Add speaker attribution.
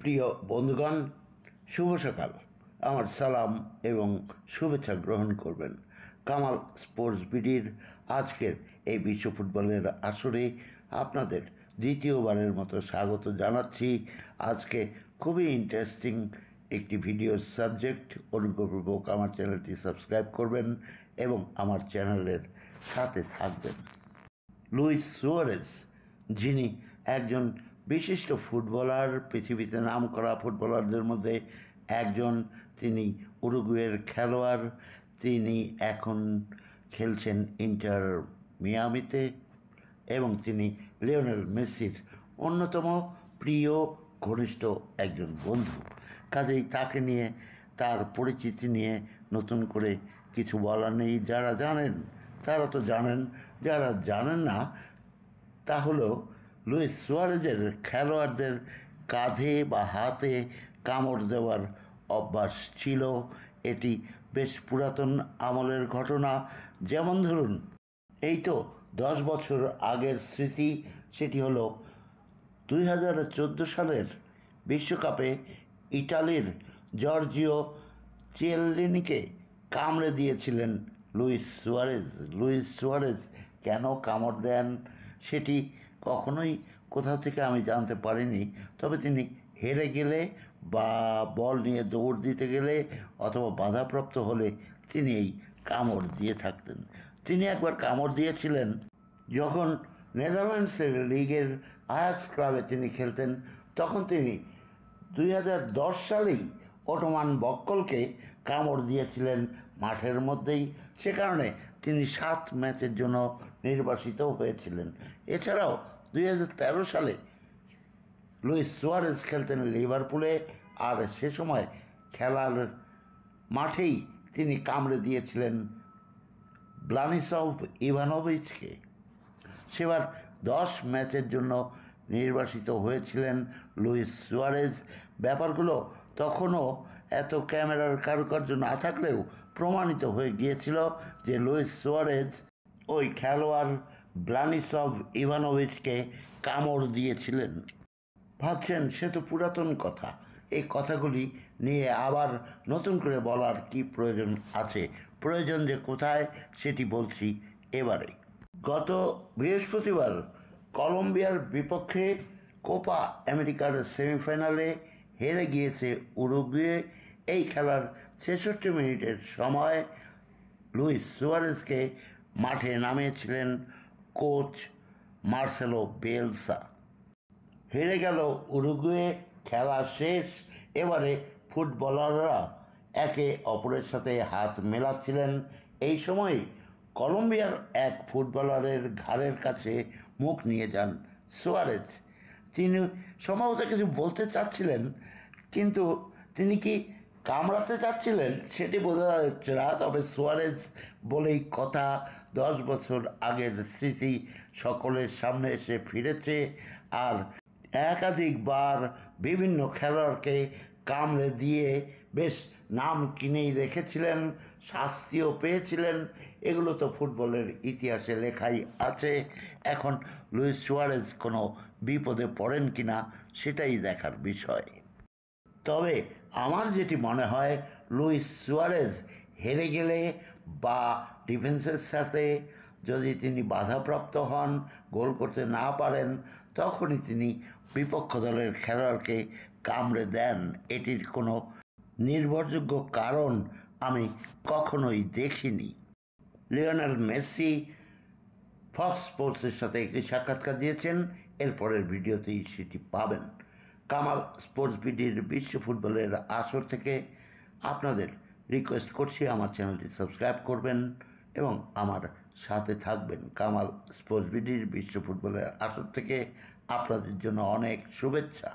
Speaker 1: প্রিয় বন্ধুগণ, শুভ সকাল। আমার সালাম এবং শুভেচ্ছা গ্রহণ করবেন। কামাল স্পোর্টস বিডির আজকের এই বিশ্ব ফুটবলের আসরে আপনাদের দ্বিতীয়বারের মতো স্বাগত জানাচ্ছি। আজকে খুবই ইন্টারেস্টিং একটি ভিডিওর সাবজেক্ট। অনুগ্রহপূর্বক আমার চ্যানেলটি সাবস্ক্রাইব করবেন এবং আমার চ্যানেলের সাথে থাকবেন। লুইস সুয়ারেজ, যিনি একজন বিশিষ্ট ফুটবলার, পৃথিবীতে নামকরা ফুটবলারদের মধ্যে একজন, তিনি উরুগুয়ের খেলোয়াড়। তিনি এখন খেলছেন ইন্টার মিয়ামিতে এবং তিনি লিওনেল মেসির অন্যতম প্রিয় ঘনিষ্ঠ একজন বন্ধু। কাজেই তাকে নিয়ে, তার পরিচিতি নিয়ে নতুন করে কিছু বলার নেই। যারা জানেন তারা তো জানেন, যারা জানেন না তা হলো লুইস সুয়ারেজের খেলোয়াড়দের কাঁধে বা হাতে কামড় দেওয়ার অভ্যাস ছিল। এটি বেশ পুরাতন আমলের ঘটনা। যেমন ধরুন, এই তো 10 বছর আগের স্মৃতি। সেটি হলো 2014 সালের বিশ্বকাপে ইটালির জর্জিও চিয়েল্লিনিকে কামড়ে দিয়েছিলেন লুইস সুয়ারেজ কেন কামড় দেন সেটি কখনোই কোথাও থেকে আমি জানতে পারিনি। তবে তিনি হেরে গেলে বা বল নিয়ে দৌড় দিতে গেলে অথবা বাধাপ্রাপ্ত হলে তিনি এই কামড় দিয়ে থাকতেন। তিনি একবার কামড় দিয়েছিলেন যখন নেদারল্যান্ডসের লিগের আয়াক্স ক্লাবে তিনি খেলতেন। তখন তিনি 2010 সালেই ওটোমান বক্কলকে কামড় দিয়েছিলেন মাঠের মধ্যেই। সে কারণে তিনি 7 ম্যাচের জন্য নির্বাসিত হয়েছিলেন। এছাড়াও 2013 সালে লুইস সুয়ারেজ খেলতেন লিভারপুলে, আর সে সময় খেলার মাঠেই তিনি কামড়ে দিয়েছিলেন ব্লানিসলাভ ইভানোভিচকে। সেবার 10 ম্যাচের জন্য নির্বাসিত হয়েছিলেন লুইস সুয়ারেজ। ব্যাপারগুলো তখনও এত ক্যামেরার কারুকার্য না থাকলেও প্রমাণিত হয়ে গিয়েছিল যে লুইস সুয়ারেজ ওই খেলোয়াড় ব্লানিসলাভ ইভানোভিচকে কামড় দিয়েছিলেন। ভাবছেন সে তো পুরাতন কথা, এই কথাগুলি নিয়ে আবার নতুন করে বলার কি প্রয়োজন আছে? প্রয়োজন যে কোথায় সেটি বলছি এবারে। গত বৃহস্পতিবার কলম্বিয়ার বিপক্ষে কোপা আমেরিকার সেমিফাইনালে হেরে গিয়েছে উরুগুয়ে। এই খেলার 66 মিনিটের সময় লুইস সুয়ারেজকে মাঠে নামিয়েছিলেন কোচ মার্সেলো বিয়েলসা। হেরে গেল উরুগুয়ে, খেলা শেষ। এবারে ফুটবলাররা একে অপরের সাথে হাত মেলাচ্ছিলেন। এই সময় কলম্বিয়ার এক ফুটবলারের ঘাড়ের কাছে মুখ নিয়ে যান সুয়ারেজ। তিনি সম্ভবত কিছু বলতে চাচ্ছিলেন, কিন্তু তিনি কি কামড়াতে চাচ্ছিলেন সেটি বোঝা যাচ্ছে না। তবে সুয়ারেজ বলেই কথা, 10 বছর আগের স্মৃতি সকলের সামনে এসে ফিরেছে। আর একাধিকবার বিভিন্ন খেলোয়াড়কে কামড়ে দিয়ে বেশ নাম কিনেই রেখেছিলেন, শাস্তিও পেয়েছিলেন। এগুলো তো ফুটবলের ইতিহাসে লেখাই আছে। এখন লুইস সুয়ারেজ কোনো বিপদে পড়েন কিনা সেটাই দেখার বিষয়। তবে আমার যেটি মনে হয়, লুইস সুয়ারেজ হেরে গেলে বা ডিফেন্সের সাথে যদি তিনি বাধাপ্রাপ্ত হন, গোল করতে না পারেন, তখনই তিনি বিপক্ষ দলের খেলোয়াড়কে কামড়ে দেন। এটির কোনো নির্ভরযোগ্য কারণ আমি কখনোই দেখিনি। লিওনেল মেসি ফক্স স্পোর্টসের সাথে একটি সাক্ষাৎকার দিয়েছেন, এরপরের ভিডিওতেই সেটি পাবেন। কামাল স্পোর্টস বিডির বিশ্ব ফুটবলের আসর থেকে আপনাদের রিকোয়েস্ট করছি আমার চ্যানেলটি সাবস্ক্রাইব করবেন এবং আমার সাথে থাকবেন। কামাল স্পোর্টস বিডির বিশ্ব ফুটবলের আসর থেকে আপনাদের জন্য অনেক শুভেচ্ছা।